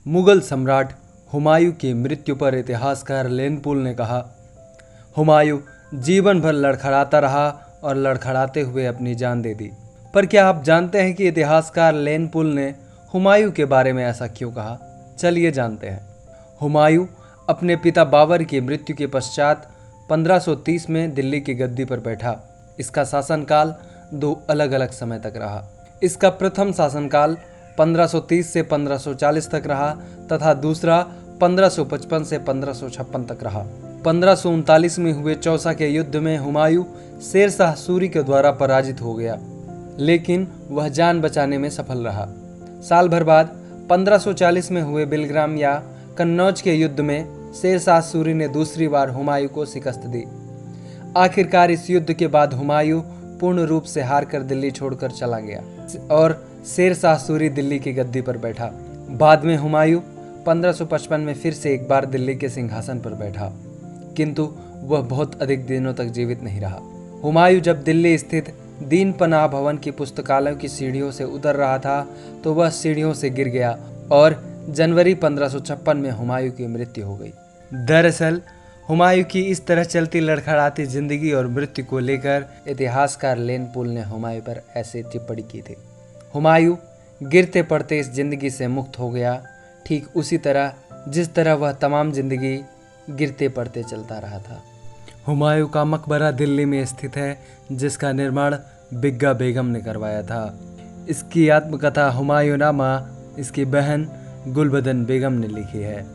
मुगल सम्राट हुमायूं की मृत्यु पर इतिहासकार लेनपुल ने कहा, हुमायूं जीवन भर लड़खड़ाता रहा और लड़खड़ाते हुए अपनी जान दे दी। पर क्या आप जानते हैं कि इतिहासकार लेनपुल ने हुमायूं के बारे में ऐसा क्यों कहा? चलिए जानते हैं। हुमायूं अपने पिता बाबर की मृत्यु के पश्चात 1530 में दिल्ली की गद्दी पर बैठा। इसका शासनकाल 2 अलग अलग समय तक रहा। इसका प्रथम शासनकाल 1530 से 1540 तक रहा तथा दूसरा 1555 से 1556 तक रहा। 1539 में हुए चौसा के युद्ध में हुमायूं शेर शाह सूरी के द्वारा पराजित हो गया, लेकिन वह जान बचाने में सफल रहा। साल भर बाद 1540 में हुए बिलग्राम या कन्नौज के युद्ध में शेर शाह सूरी ने दूसरी बार हुमायूं को शिकस्त दी। आखिरकार इस युद्ध के बाद हुमायूं पूर्ण रूप से हारकर दिल्ली छोड़कर चला गया और शेर शाह सूरी दिल्ली की गद्दी पर बैठा। बाद में हुमायूं 1555 में फिर से एक बार दिल्ली के सिंहासन पर बैठा, किंतु वह बहुत अधिक दिनों तक जीवित नहीं रहा। हुमायूं जब दिल्ली स्थित दीन पनाह भवन की पुस्तकालयों की सीढ़ियों से उतर रहा था तो वह सीढ़ियों से गिर गया और जनवरी 1556 में हुमायूं की मृत्यु हो गई। दरअसल हुमायूं की इस तरह चलती लड़खड़ाती जिंदगी और मृत्यु को लेकर इतिहासकार लेनपुल ने हुमायूं पर ऐसे टिप्पणी की थी, हुमायूं गिरते पड़ते इस जिंदगी से मुक्त हो गया, ठीक उसी तरह जिस तरह वह तमाम जिंदगी गिरते पड़ते चलता रहा था। हुमायूं का मकबरा दिल्ली में स्थित है, जिसका निर्माण बिग्गा बेगम ने करवाया था। इसकी आत्मकथा हुमायूंनामा इसकी बहन गुलबदन बेगम ने लिखी है।